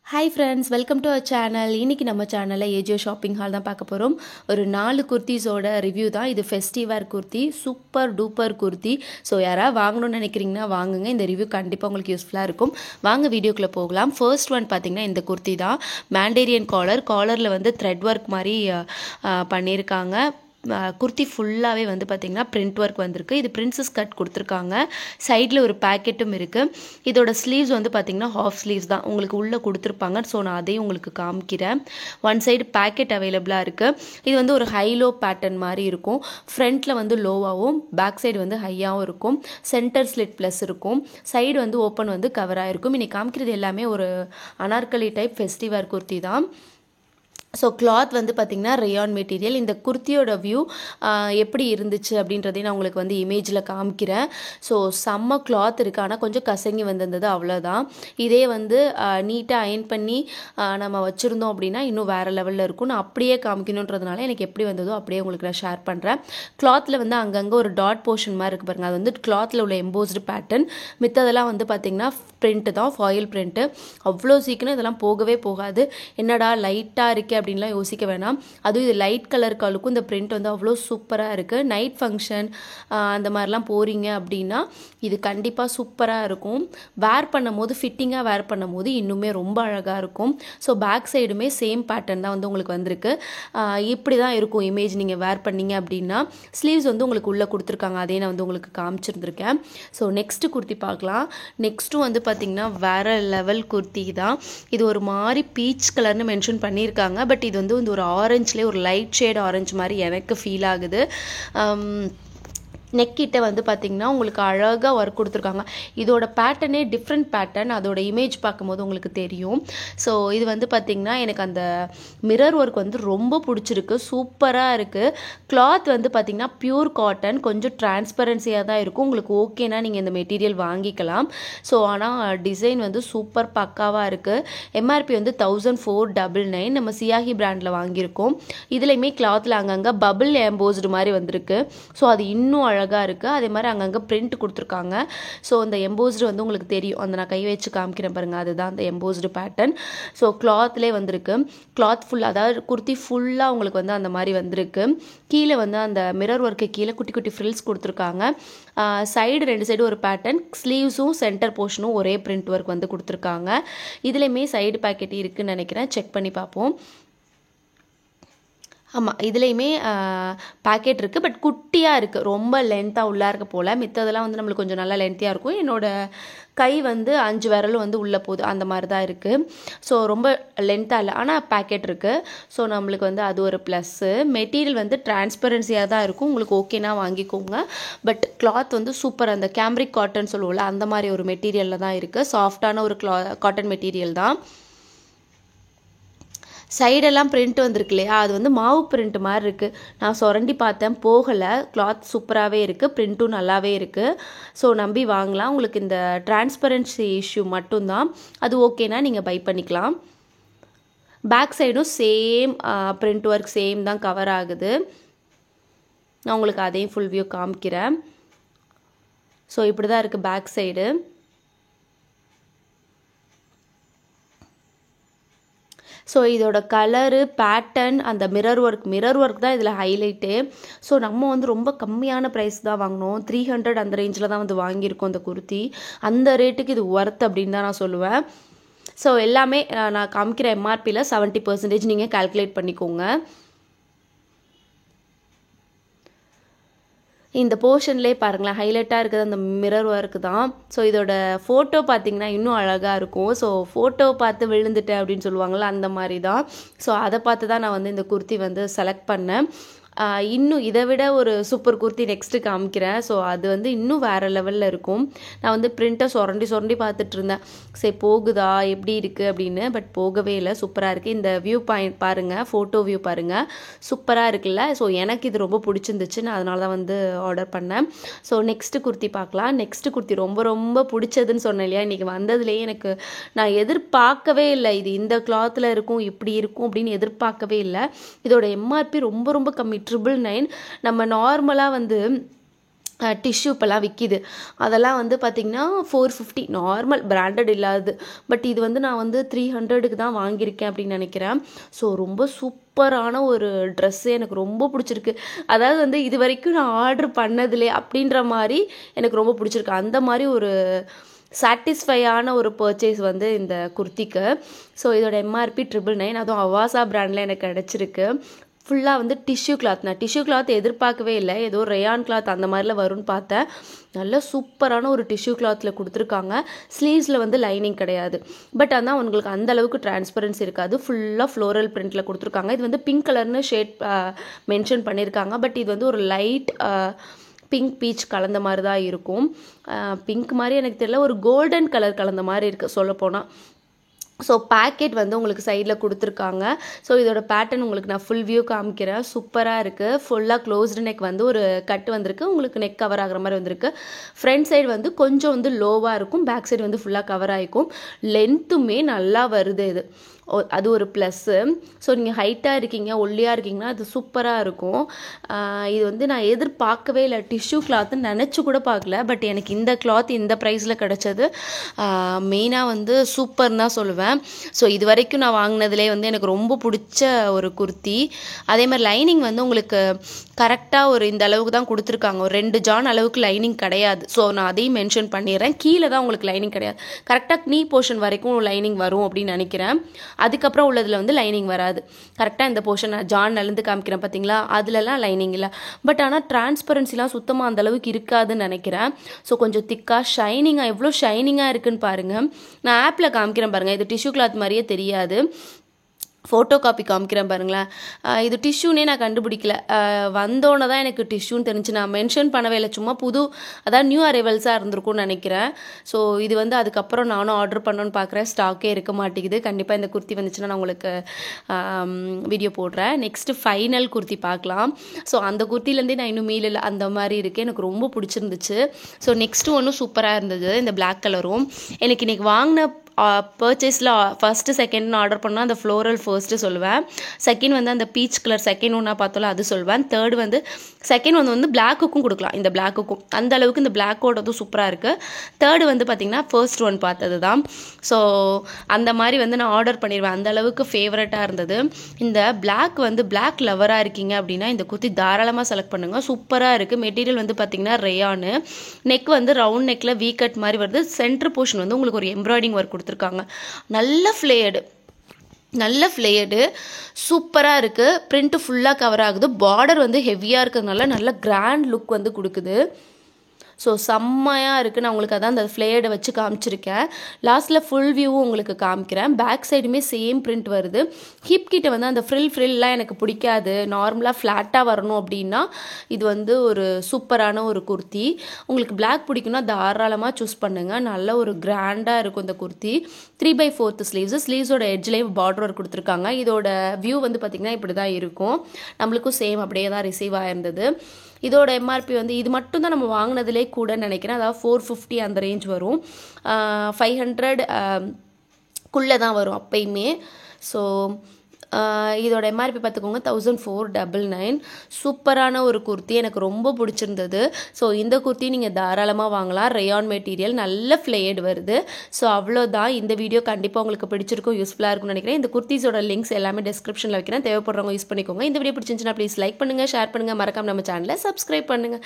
Hi friends, welcome to our channel. இன்றைக்கி நம்ம சேனலில் ஏஜியோ ஷாப்பிங் ஹால் தான் பார்க்க போகிறோம். ஒரு 4 குர்த்திஸோட ரிவ்யூ தான் இது. Festive kurti, super duper kurti. So யாராவது வாங்கணும்னு நினைக்கிறீங்கன்னா வாங்குங்க. இந்த ரிவ்யூ கண்டிப்பாக உங்களுக்கு யூஸ்ஃபுல்லாக இருக்கும். வாங்க வீடியோக்குள்ளே போகலாம். ஃபர்ஸ்ட் ஒன் பார்த்திங்கன்னா இந்த குர்த்தி தான். மேண்டேரியன் காலரில் வந்து த்ரெட் ஒர்க் மாதிரி பண்ணியிருக்காங்க. குர்த்தி ஃபுல்லாகவே வந்து பார்த்திங்கன்னா பிரிண்ட் ஒர்க் வந்திருக்கு. இது பிரின்சஸ் கட் கொடுத்துருக்காங்க. சைடில் ஒரு பேக்கெட்டும் இருக்குது. இதோட ஸ்லீவ்ஸ் வந்து பார்த்திங்கன்னா ஹாஃப் ஸ்லீவ்ஸ் தான் உங்களுக்கு உள்ளே கொடுத்துருப்பாங்க. ஸோ நான் அதையும் உங்களுக்கு காமிக்கிறேன். ஒன் சைடு பேக்கெட் அவைலபிளாக இருக்குது. இது வந்து ஒரு ஹை லோ பேட்டர்ன் மாதிரி இருக்கும். ஃப்ரண்ட்டில் வந்து லோவாகவும் பேக் சைடு வந்து ஹையாகவும் இருக்கும். சென்டர் ஸ்லிட் ப்ளஸ் இருக்கும். சைடு வந்து ஓப்பன் வந்து கவராக இருக்கும். இன்றைக்கி காமிக்கிறது எல்லாமே ஒரு அனார்கலி டைப் ஃபெஸ்டிவ் குர்த்தி தான். ஸோ கிளாத் வந்து பார்த்திங்கன்னா ரேயான் மெட்டீரியல். இந்த குர்த்தியோட வியூ எப்படி இருந்துச்சு அப்படின்றதையும் நான் உங்களுக்கு வந்து இமேஜில் காமிக்கிறேன். ஸோ செம்ம கிளாத் இருக்குது, ஆனால் கொஞ்சம் கசங்கி வந்திருந்தது, அவ்வளோதான். இதே வந்து நீட்டாக அயன் பண்ணி நம்ம வச்சுருந்தோம் அப்படின்னா இன்னும் வேறு லெவலில் இருக்கும். நான் அப்படியே காமிக்கணுன்றதுனால எனக்கு எப்படி வந்ததோ அப்படியே உங்களுக்கு நான் ஷேர் பண்ணுறேன். கிளாத்தில் வந்து அங்கங்கே ஒரு டாட் போர்ஷன் மாதிரி இருக்குது பாருங்கள். அது வந்து கிளாத்தில் உள்ள எம்போஸ்டு பேட்டர்ன். மித்ததெல்லாம் வந்து பார்த்திங்கன்னா பிரிண்ட்டு தான், ஃபாயில் பிரிண்ட்டு. அவ்வளோ சீக்கிரம் இதெல்லாம் போகவே போகாது. என்னடா லைட்டாக இருக்கே அப்படின்லாம் யோசிக்க வேணாம். அதுவும் இது லைட் கலர் காலுக்கும் இந்த பிரிண்ட் வந்து அவ்வளோ சூப்பராக இருக்குது. நைட் ஃபங்க்ஷன் அந்த மாதிரிலாம் போகிறீங்க அப்படின்னா இது கண்டிப்பாக சூப்பராக இருக்கும். வேர் பண்ணும் போது, ஃபிட்டிங்காக வேர் பண்ணும் போது இன்னுமே ரொம்ப அழகாக இருக்கும். ஸோ பேக் சைடுமே சேம் பேட்டர்ன் தான் வந்து உங்களுக்கு வந்திருக்கு. இப்படி தான் இருக்கும் இமேஜ் நீங்கள் வேர் பண்ணீங்க அப்படின்னா. ஸ்லீவ்ஸ் வந்து உங்களுக்கு உள்ளே கொடுத்துருக்காங்க, அதே நான் வந்து உங்களுக்கு காமிச்சிருந்துருக்கேன். ஸோ நெக்ஸ்ட்டு குர்த்தி பார்க்கலாம். நெக்ஸ்ட்டும் வந்து பார்த்திங்கன்னா வேறு லெவல் குர்த்தி தான். இது ஒரு மாதிரி பீச் கலர்னு மென்ஷன் பண்ணியிருக்காங்க. பட் இது வந்து ஒரு ஆரஞ்சுலேயே ஒரு லைட் ஷேட் ஆரஞ்சு மாதிரி எனக்கு ஃபீல் ஆகுது. நெக்கிட்ட வந்து பார்த்திங்கன்னா உங்களுக்கு அழகாக ஒர்க் கொடுத்துருக்காங்க. இதோட பேட்டர்னே டிஃப்ரெண்ட் பேட்டர்ன். அதோட இமேஜ் பார்க்கும்போது உங்களுக்கு தெரியும். ஸோ இது வந்து பார்த்திங்கன்னா எனக்கு அந்த மிரர் ஒர்க் வந்து ரொம்ப பிடிச்சிருக்கு, சூப்பராக இருக்குது. கிளாத் வந்து பார்த்திங்கன்னா பியூர் காட்டன், கொஞ்சம் டிரான்ஸ்பரன்சியாக தான் இருக்கும். உங்களுக்கு ஓகேனா நீங்கள் இந்த மெட்டீரியல் வாங்கிக்கலாம். ஸோ ஆனால் டிசைன் வந்து சூப்பர் பக்காவாக இருக்குது. எம்ஆர்பி வந்து 1499. நம்ம சியாஹி பிராண்டில் வாங்கியிருக்கோம். இதுலேயுமே கிளாத்தில் அங்கங்கே பபிள் எம்போஸ்டு மாதிரி வந்திருக்கு. ஸோ அது இன்னும் அழகாக இருக்குது. அதே மாதிரி அங்கங்கே பிரிண்ட் கொடுத்துருக்காங்க. ஸோ அந்த எம்போஸ்டு வந்து உங்களுக்கு தெரியும். அந்த நான் கை வச்சு காமிக்கிறேன் பாருங்கள், அதுதான் அந்த எம்போஸ்டு பேட்டர்ன். ஸோ கிளாத்லேயே வந்திருக்கு. கிளாத் ஃபுல்லாக, அதாவது குர்த்தி ஃபுல்லாக உங்களுக்கு வந்து அந்த மாதிரி வந்திருக்கு. கீழே வந்து அந்த மிரர் ஒர்க்கு கீழே குட்டி குட்டி ஃப்ரில்ஸ் கொடுத்துருக்காங்க. சைடு 2 சைடு ஒரு பேட்டர்ன். ஸ்லீவ்ஸும் சென்டர் போர்ஷனும் ஒரே பிரிண்ட் ஒர்க் வந்து கொடுத்துருக்காங்க. இதுலேயுமே சைடு பேக்கெட் இருக்குதுன்னு நினைக்கிறேன், செக் பண்ணி பார்ப்போம். ஆமாம், இதுலேயுமே பேக்கெட் இருக்குது. பட் குட்டியாக இருக்குது, ரொம்ப லென்த்தாக உள்ளே இருக்க போல். மித்ததெல்லாம் வந்து நம்மளுக்கு கொஞ்சம் நல்லா லென்த்தியாக இருக்கும். என்னோடய கை வந்து 5 விரலும் வந்து உள்ளே போகுது, அந்த மாதிரி தான் இருக்குது. ஸோ ரொம்ப லென்த்தாக இல்லை, ஆனால் பேக்கெட் இருக்குது. ஸோ நம்மளுக்கு வந்து அது ஒரு ப்ளஸ்ஸு. மெட்டீரியல் வந்து டிரான்ஸ்பரன்சியாக தான் இருக்கும். உங்களுக்கு ஓகேனா வாங்கிக்கோங்க. பட் கிளாத் வந்து சூப்பர். அந்த கேம்ரிக் காட்டன் சொல்லுவோம்ல, அந்த மாதிரி ஒரு மெட்டீரியலில் தான் இருக்குது. சாஃப்டான ஒரு காட்டன் மெட்டீரியல் தான். சைடெல்லாம் பிரிண்ட் வந்திருக்கு இல்லையா, அது வந்து மாவு பிரிண்ட் மாதிரி இருக்குது. நான் சுரண்டி பார்த்தேன், போகலை. கிளாத் சூப்பராகவே இருக்குது, பிரிண்ட்டும் நல்லாவே இருக்குது. ஸோ நம்பி வாங்கலாம். உங்களுக்கு இந்த டிரான்ஸ்பரன்சி இஷ்யூ மட்டும்தான், அது ஓகேனா நீங்கள் பை பண்ணிக்கலாம். பேக் சைடும் சேம் பிரிண்ட் ஒர்க் சேம் தான் கவர் ஆகுது. நான் உங்களுக்கு அதையும் ஃபுல் வியூ காமிக்கிறேன். ஸோ இப்படி தான் இருக்குது பேக் சைடு. ஸோ இதோட கலரு, பேட்டர்ன், அந்த மிரர் ஒர்க் தான் இதில் ஹைலைட்டு. ஸோ நம்ம வந்து ரொம்ப கம்மியான ப்ரைஸ் தான் வாங்கினோம். 300 அந்த ரேஞ்சில் தான் வந்து வாங்கியிருக்கோம் இந்த குர்த்தி. அந்த ரேட்டுக்கு இது ஒர்த் அப்படின்னு தான் நான் சொல்லுவேன். ஸோ எல்லாமே நான் காமிக்கிற எம்ஆர்பியில் 70% நீங்கள் கால்குலேட் பண்ணிக்கோங்க. இந்த போர்ஷன்லேயே பாருங்களேன், ஹைலைட்டாக இருக்குது அந்த மிரர் ஒர்க்கு தான். ஸோ இதோட ஃபோட்டோ பார்த்திங்கன்னா இன்னும் அழகாக இருக்கும். ஸோ ஃபோட்டோ பார்த்து விழுந்துட்டேன் அப்படின்னு சொல்லுவாங்கள்ல, அந்த மாதிரி தான். ஸோ அதை பார்த்து தான் நான் வந்து இந்த குர்த்தி வந்து செலக்ட் பண்ணேன். இன்னும் இதை விட ஒரு சூப்பர் குர்த்தி நெக்ஸ்ட்டு காமிக்கிறேன். ஸோ அது வந்து இன்னும் வேறு லெவலில் இருக்கும். நான் வந்து பிரிண்ட்டை சுரண்டி பார்த்துட்டு இருந்தேன், சரி போகுதா எப்படி இருக்குது அப்படின்னு. பட் போகவே இல்லை, சூப்பராக இருக்குது. இந்த வியூ பாயிண்ட் பாருங்கள், ஃபோட்டோ வியூ பாருங்கள், சூப்பராக இருக்குல்ல. ஸோ எனக்கு இது ரொம்ப பிடிச்சிருந்துச்சு, நான் அதனால தான் வந்து ஆர்டர் பண்ணேன். ஸோ நெக்ஸ்ட்டு குர்த்தி பார்க்கலாம். நெக்ஸ்ட்டு குர்த்தி ரொம்ப ரொம்ப பிடிச்சதுன்னு சொன்னேன் இல்லையா, இன்றைக்கி வந்ததுலேயே எனக்கு நான் எதிர்பார்க்கவே இல்லை இது இந்த கிளாத்தில் இருக்கும், இப்படி இருக்கும் அப்படின்னு எதிர்பார்க்கவே இல்லை. இதோட எம்ஆர்பி ரொம்ப ரொம்ப கம்மி, 999. நம்ம நார்மலாக வந்து டிஷ்யூ இப்போல்லாம் விற்கிது. அதெல்லாம் வந்து பார்த்திங்கன்னா 450 நார்மல் பிராண்டட் இல்லாதது. பட் இது வந்து நான் வந்து 300க்கு தான் வாங்கியிருக்கேன் அப்படின்னு நினைக்கிறேன். ஸோ ரொம்ப சூப்பரான ஒரு ட்ரெஸ்ஸு எனக்கு ரொம்ப பிடிச்சிருக்கு. அதாவது வந்து இது வரைக்கும் நான் ஆர்டர் பண்ணதில்லே அப்படின்ற மாதிரி எனக்கு ரொம்ப பிடிச்சிருக்கு. அந்த மாதிரி ஒரு சாட்டிஸ்ஃபையான ஒரு பர்ச்சேஸ் வந்து இந்த குர்த்திக்கு. ஸோ இதோட எம்ஆர்பி 999. அதுவும் அவாசா பிராண்டில் எனக்கு கிடச்சிருக்கு. ஃபுல்லாக வந்து டிஷ்யூ கிளாத். நான் டிஷ்யூ கிளாத் எதிர்பார்க்கவே இல்லை, ஏதோ ரேயான் கிளாத் அந்த மாதிரிலாம் வரும்னு பார்த்தேன். நல்ல சூப்பரான ஒரு டிஷ்யூ கிளாத்தில் கொடுத்துருக்காங்க. ஸ்லீவ்ஸில் வந்து லைனிங் கிடையாது. பட் ஆனால் உங்களுக்கு அந்த அளவுக்கு டிரான்ஸ்பரன்சி இருக்காது. ஃபுல்லாக ஃப்ளோரல் பிரிண்டில் கொடுத்துருக்காங்க. இது வந்து பிங்க் கலர்னு ஷேட் மென்ஷன் பண்ணியிருக்காங்க. பட் இது வந்து ஒரு லைட் பிங்க் பீச் கலந்த மாதிரி தான் இருக்கும். பிங்க் மாதிரி எனக்கு தெரியல, ஒரு கோல்டன் கலர் கலந்த மாதிரி இருக்குது சொல்லப்போனால். ஸோ பேக்கெட் வந்து உங்களுக்கு சைடில் கொடுத்துருக்காங்க. ஸோ இதோட பேட்டர்ன் உங்களுக்கு நான் ஃபுல் வியூ காமிக்கிறேன். சூப்பராக இருக்குது. ஃபுல்லாக க்ளோஸ்டு நெக் வந்து ஒரு கட் வந்திருக்கு. உங்களுக்கு நெக் கவர் ஆகிற மாதிரி வந்திருக்கு. ஃப்ரண்ட் சைடு வந்து கொஞ்சம் வந்து லோவாக இருக்கும், பேக் சைடு வந்து ஃபுல்லாக கவர் ஆகிக்கும். லென்த்துமே நல்லா வருது. இது அது ஒரு ப்ளஸ்ஸு. ஸோ நீங்கள் ஹைட்டாக இருக்கீங்க, ஒல்லியாக இருக்கீங்கன்னா அது சூப்பராக இருக்கும். இது வந்து நான் எதிர்பார்க்கவே இல்லை, டிஷ்யூ கிளாத்துன்னு நினச்சி கூட பார்க்கல. பட் எனக்கு இந்த கிளாத் இந்த ப்ரைஸில் கிடச்சது மெயினாக வந்து சூப்பர்னு தான் சொல்லுவேன். ஸோ இது வரைக்கும் நான் வாங்கினதுலேயே வந்து எனக்கு ரொம்ப பிடிச்ச ஒரு குர்த்தி. அதே மாதிரி லைனிங் வந்து உங்களுக்கு கரெக்டாக ஒரு இந்த அளவுக்கு தான் கொடுத்துருக்காங்க. ஒரு 2 ஜான் அளவுக்கு லைனிங் கிடையாது. ஸோ நான் அதையும் மென்ஷன் பண்ணிடுறேன். கீழே தான் உங்களுக்கு லைனிங் கிடையாது. கரெக்டாக நீ போர்ஷன் வரைக்கும் லைனிங் வரும் அப்படின்னு நினைக்கிறேன். அதுக்கப்புறம் உள்ளதில் வந்து லைனிங் வராது. கரெக்டாக இந்த போர்ஷன் நான் ஜான் நலந்து காமிக்கிறேன் பார்த்தீங்களா, அதுலலாம் லைனிங் இல்லை. பட் ஆனால் டிரான்ஸ்பரன்சிலாம் சுத்தமாக அந்தளவுக்கு இருக்காதுன்னு நினைக்கிறேன். ஸோ கொஞ்சம் திக்காக ஷைனிங்காக, எவ்வளோ ஷைனிங்காக இருக்குன்னு பாருங்கள். நான் ஆப்பில் காமிக்கிறேன் பாருங்கள். இது டிஷ்யூ கிளாத் மாதிரியே தெரியாது. ஃபோட்டோ காப்பி காமிக்கிறேன் பாருங்களேன். இது டிஷ்யூனே நான் கண்டுபிடிக்கல. வந்தோன்னே தான் எனக்கு டிஷ்யூன்னு தெரிஞ்சு. நான் மென்ஷன் பண்ணவே இல்லை, சும்மா அதாவது நியூ அரைவல்ஸாக இருந்திருக்கும்னு நினைக்கிறேன். ஸோ இது வந்து அதுக்கப்புறம் நானும் ஆர்டர் பண்ணணுன்னு பார்க்குறேன். ஸ்டாக்கே இருக்க மாட்டேங்குது. கண்டிப்பாக இந்த குர்த்தி வந்துச்சுன்னா நான் உங்களுக்கு வீடியோ போடுறேன். நெக்ஸ்ட்டு ஃபைனல் குர்த்தி பார்க்கலாம். ஸோ அந்த குர்த்திலேருந்தே நான் இன்னும் மீளல, அந்த மாதிரி இருக்குது. எனக்கு ரொம்ப பிடிச்சிருந்துச்சு. ஸோ நெக்ஸ்ட்டு ஒன்றும் சூப்பராக இருந்தது. இந்த பிளாக் கலரும் எனக்கு இன்றைக்கி வாங்கின பர்ச்சேஸில் ஃபஸ்ட்டு செகண்ட்னு ஆர்டர் பண்ணால் அந்த ஃப்ளோரல் ஃபர்ஸ்ட்டு சொல்லுவேன். செகண்ட் வந்து அந்த பீச் கலர் செகண்ட் ஒன்றா பார்த்தோம்ல அது சொல்வேன். தேர்டு வந்து செகண்ட் வந்து பிளாக்குக்கும் கொடுக்கலாம். இந்த பிளாக்குக்கும் அந்த அளவுக்கு இந்த பிளாக்கோடதும் சூப்பராக இருக்குது. தேர்டு வந்து பார்த்திங்கன்னா ஃபர்ஸ்ட் ஒன் பார்த்தது தான். ஸோ அந்த மாதிரி வந்து நான் ஆர்டர் பண்ணிடுவேன். அந்த அளவுக்கு ஃபேவரட்டாக இருந்தது. இந்த பிளாக் வந்து பிளாக் லவராக இருக்கீங்க அப்படின்னா இந்த குர்த்தி தாராளமாக செலக்ட் பண்ணுங்கள். சூப்பராக இருக்குது. மெட்டீரியல் வந்து பார்த்திங்கன்னா ரேயானு. நெக் வந்து ரவுண்ட் நெக்கில் வீ கட் மாதிரி வருது. சென்டர் போர்ஷன் வந்து உங்களுக்கு ஒரு எம்ப்ராய்டிங் ஒர்க் கொடுத்துருக்காங்க. நல்ல ஃப்ளேயர்டு சூப்பராக இருக்குது. பிரிண்ட்டு ஃபுல்லாக கவர் ஆகுது. பார்டர் வந்து ஹெவியாக இருக்கிறதுனால நல்ல கிராண்ட் லுக் வந்து கொடுக்குது. ஸோ செம்மையாக இருக்குது. நான் உங்களுக்கு அதான் அந்த ஃப்ளேயர்டை வச்சு காமிச்சிருக்கேன். லாஸ்ட்டில் ஃபுல் வியூவும் உங்களுக்கு காமிக்கிறேன். பேக் சைடுமே சேம் பிரிண்ட் வருது. ஹிப் கிட்ட வந்து அந்த ஃப்ரில்லாம் எனக்கு பிடிக்காது. நார்மலாக ஃப்ளாட்டாக வரணும் அப்படின்னா இது வந்து ஒரு சூப்பரான ஒரு குர்த்தி. உங்களுக்கு பிளாக் பிடிக்குன்னா தாராளமாக சூஸ் பண்ணுங்கள். நல்ல ஒரு கிராண்டாக இருக்கும் இந்த குர்த்தி. 3/4 ஸ்லீவ்ஸோட எட்ஜ்லேயும் பார்டர் ஒர்க் கொடுத்துருக்காங்க. இதோட வியூ வந்து பார்த்திங்கன்னா இப்படி தான் இருக்கும். நம்மளுக்கும் சேம் அப்படியே தான் ரிசீவ் ஆயிருந்தது. இதோட எம்ஆர்பி வந்து இது மட்டும் தான் நம்ம வாங்கினதுலே கூட நினைக்கிறேன். அதாவது 450 அந்த ரேஞ்ச் வரும். 500 குள்ளே தான் வரும் அப்பயுமே. ஸோ இதோட எம்ஆர்பி பார்த்துக்கோங்க 1499. சூப்பரான ஒரு குர்த்தி, எனக்கு ரொம்ப பிடிச்சிருந்தது. ஸோ இந்த குர்த்தி நீங்கள் தாராளமாக வாங்கலாம். ரேயான் மெட்டீரியல், நல்ல ஃப்ளேயர்டு வருது. ஸோ அவ்வளோதான். இந்த வீடியோ கண்டிப்பாக உங்களுக்கு பிடிச்சிருக்கும், யூஸ்ஃபுல்லாக இருக்கும்னு நினைக்கிறேன். இந்த குர்த்திஸோட லிங்க்ஸ் எல்லாமே டிஸ்கிரிப்ஷனில் வைக்கிறேன். தேவைப்படுறவங்க யூஸ் பண்ணிக்கோங்க. இந்த வீடியோ பிடிச்சிருந்துச்சுன்னா ப்ளீஸ் லைக் பண்ணுங்கள், ஷேர் பண்ணுங்கள், மறக்காம நம்ம சேனலை சப்ஸ்கிரைப் பண்ணுங்கள்.